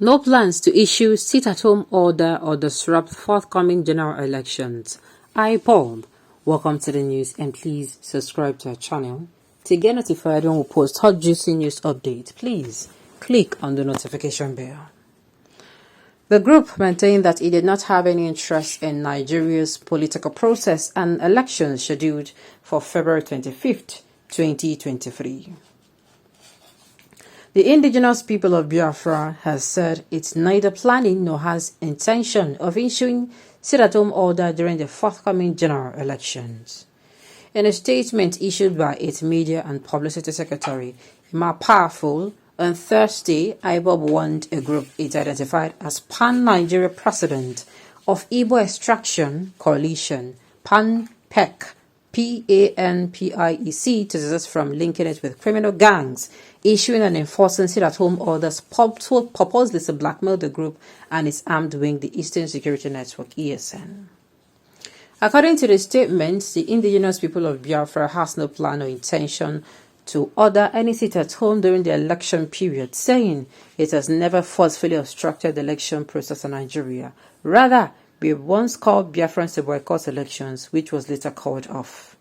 No plans to issue sit-at-home order or disrupt forthcoming general elections. Ipob. Welcome to the news and please subscribe to our channel. To get notified when we post hot juicy news updates, please click on the notification bell. The group maintained that it did not have any interest in Nigeria's political process and elections scheduled for February 25th, 2023. The indigenous people of Biafra has said it's neither planning nor has intention of issuing sit-at-home order during the forthcoming general elections. In a statement issued by its media and publicity secretary, Ipob, on Thursday, Ipob warned a group it identified as Pan-Nigeria President of Igbo Extraction Coalition, PANPEC, PANPIEC, to desist from linking it with criminal gangs, issuing and enforcing sit-at-home orders purposely to blackmail the group and its armed wing, the Eastern Security Network, ESN. According to the statement, the indigenous people of Biafra has no plan or intention to order any sit-at-home during the election period, saying it has never forcefully obstructed the election process in Nigeria. Rather, we once called Biafrans to boycott elections, which was later called off.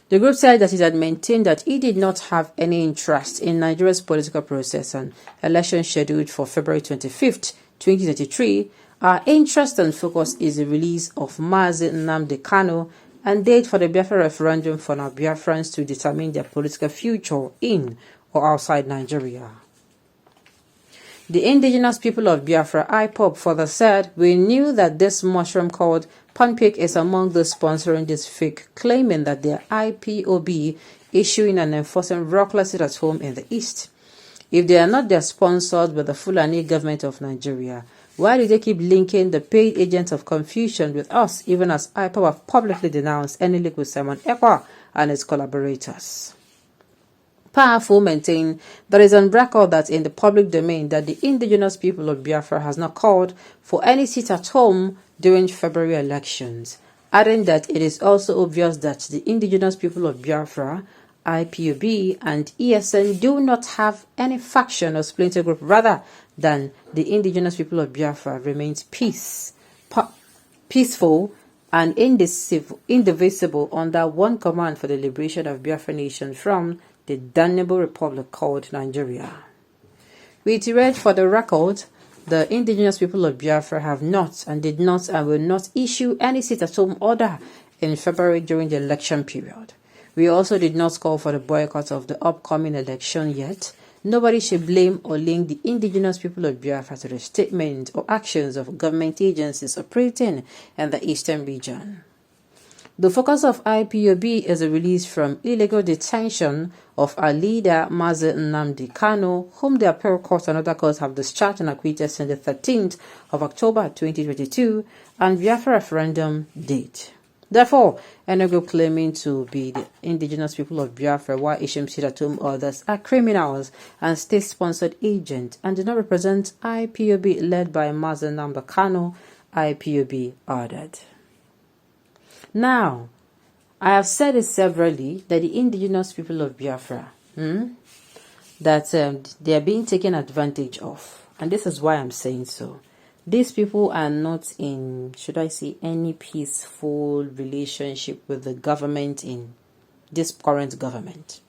The group said that it had maintained that it did not have any interest in Nigeria's political process and elections scheduled for February 25th, 2023. Our interest and focus is the release of Mazi Nnamdi Kanu and date for the Biafra referendum for our Biafrans to determine their political future in or outside Nigeria. The indigenous people of Biafra, Ipob, further said, "We knew that this mushroom called PANPEC is among those sponsoring this fake, claiming that they are IPOB issuing and enforcing reckless sit-at-home in the East. If they are not, they are sponsored by the Fulani government of Nigeria. Why do they keep linking the paid agents of confusion with us, even as Ipob have publicly denounced any link with Simon Ekpa and his collaborators?" Powerful maintain that is on record that in the public domain that the indigenous people of Biafra has not called for any sit-at-home during February elections, adding that it is also obvious that the indigenous people of Biafra, IPOB, and ESN do not have any faction or splinter group rather than the indigenous people of Biafra remains peaceful and indivisible under one command for the liberation of Biafra nation from the damnable republic called Nigeria. We iterate for the record, the indigenous people of Biafra have not and did not and will not issue any sit-at-home order in February during the election period. We also did not call for the boycott of the upcoming election yet. Nobody should blame or link the indigenous people of Biafra to the statement or actions of government agencies operating in the eastern region. The focus of IPOB is a release from illegal detention of our leader Mazi Nnamdi Kanu, whom the appeal court and other courts have discharged and acquitted since the 13th of October 2022 and Biafra referendum date. Therefore, any group claiming to be the indigenous people of Biafra while issuing sit-at-home orders are criminals and state-sponsored agents and do not represent IPOB led by Mazi Nnamdi Kanu, IPOB ordered. Now, I have said it severally that the indigenous people of Biafra, that they are being taken advantage of. And this is why I'm saying so. These people are not in, should I say, any peaceful relationship with the government in this current government.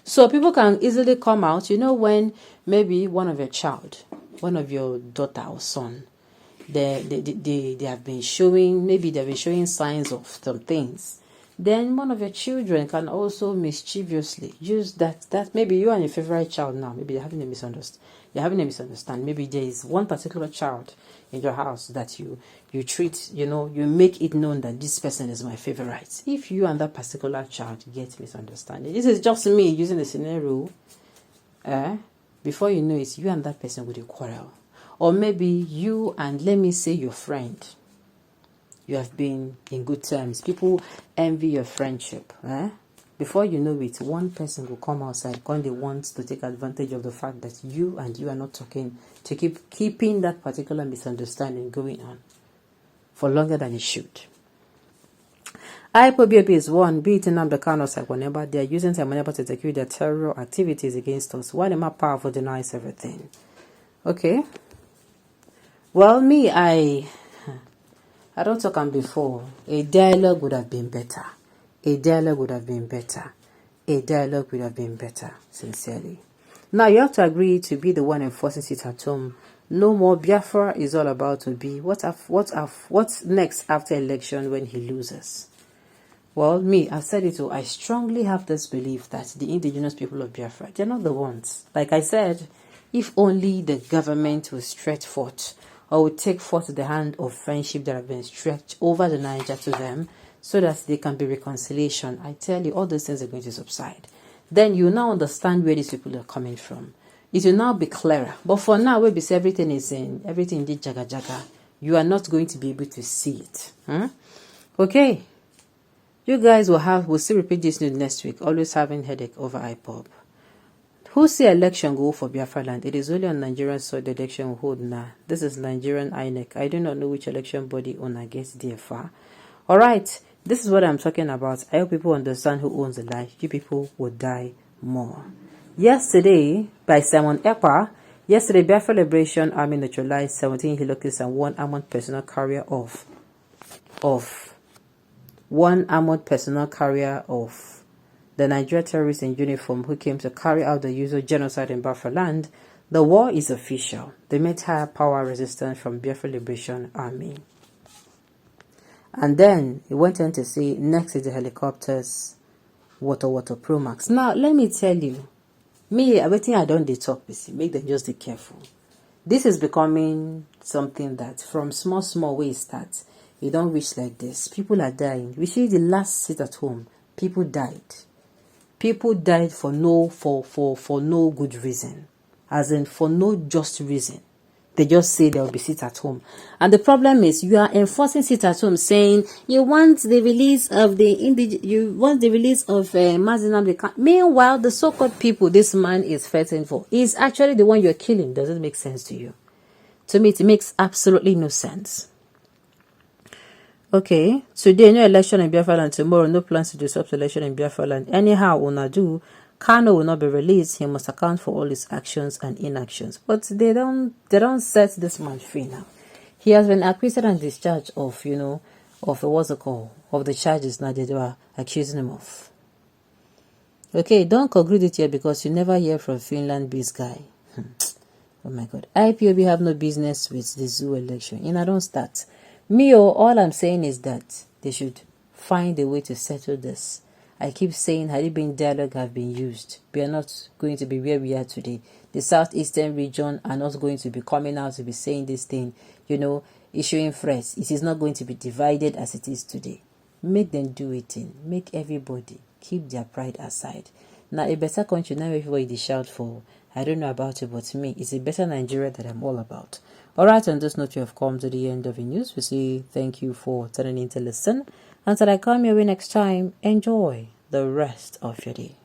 So people can easily come out, when maybe one of your child, one of your daughter or son, they have been showing, maybe they've been showing signs of some things. Then one of your children can also mischievously use that maybe you and your favorite child now, maybe you're having a misunderstanding. Maybe there is one particular child in your house that you treat, you make it known that this person is my favorite. If you and that particular child get misunderstanding, this is just me using the scenario, before you know it, you and that person would quarrel. Or maybe you and, let me say, your friend, you have been in good terms. People envy your friendship. Before you know it, one person will come outside when they want to take advantage of the fact that you and you are not talking, to keeping that particular misunderstanding going on for longer than it should. IPOB is one, beating up the Kano Sakoneba. They are using Sakoneba to execute their terror activities against us, while the more powerful denies everything. Okay. Well, me, I don't talk on before. A dialogue would have been better. A dialogue would have been better. A dialogue would have been better, sincerely. Now, you have to agree to be the one enforcing it at home. No more Biafra is all about to be. What's next after election when he loses? Well, me, I said it too. I strongly have this belief that the indigenous people of Biafra, they're not the ones. Like I said, if only the government will stretch forth or will take forth the hand of friendship that have been stretched over the Niger to them so that there can be reconciliation, I tell you, all those things are going to subside. Then you now understand where these people are coming from. It will now be clearer. But for now, where because everything did jaga jaga, you are not going to be able to see it. Okay. You guys will still repeat this news next week, always having headache over Ipob. Who say election go for Biafra land? It is only on Nigerian soil the election will hold now. This is Nigerian INEC. I do not know which election body owner gets there far. Alright, this is what I'm talking about. I hope people understand who owns the lie. You people will die more. Yesterday, by Simon Ekpa, Biafra Liberation Army neutralized 17 helicopters and one armored personnel carrier of the Nigeria terrorists in uniform who came to carry out the usual genocide in Biafra land. The war is official. They met higher power resistance from Biafra Liberation Army. And then he went on to say, next is the helicopters, water Pro Max. Now, let me tell you, me, everything I don't talk, make them just be careful. This is becoming something that from small ways that you don't reach like this. People are dying. We see the last sit at home. People died. People died for no good reason. As in for no just reason. They just say there will be sit at home. And the problem is you are enforcing sit at home saying you want the release of Mazinam. Meanwhile, the so-called people this man is fighting for is actually the one you're killing. Does it make sense to you? To me, it makes absolutely no sense. Okay, today no election in Biafra land, tomorrow no plans to disrupt election in Biafra land. Anyhow, una do, Kano will not be released. He must account for all his actions and inactions. But they don't set this man free now. He has been acquitted and discharged of of the charges now they were accusing him of. Okay, don't conclude it here because you never hear from Finland-based guy. Oh my God, IPOB have no business with the zoo election. I don't start. All I'm saying is that they should find a way to settle this. I keep saying, had it been dialogue have been used, we are not going to be where we are today. The southeastern region are not going to be coming out to be saying this thing, issuing threats. It is not going to be divided as it is today. Make them do it in. Make everybody keep their pride aside. Now, a better country, now everybody they shout for. I don't know about it, but to me, it's a better Nigeria that I'm all about. Alright, on this note, you have come to the end of the news. We say thank you for turning in to listen. Until I come your way next time, enjoy the rest of your day.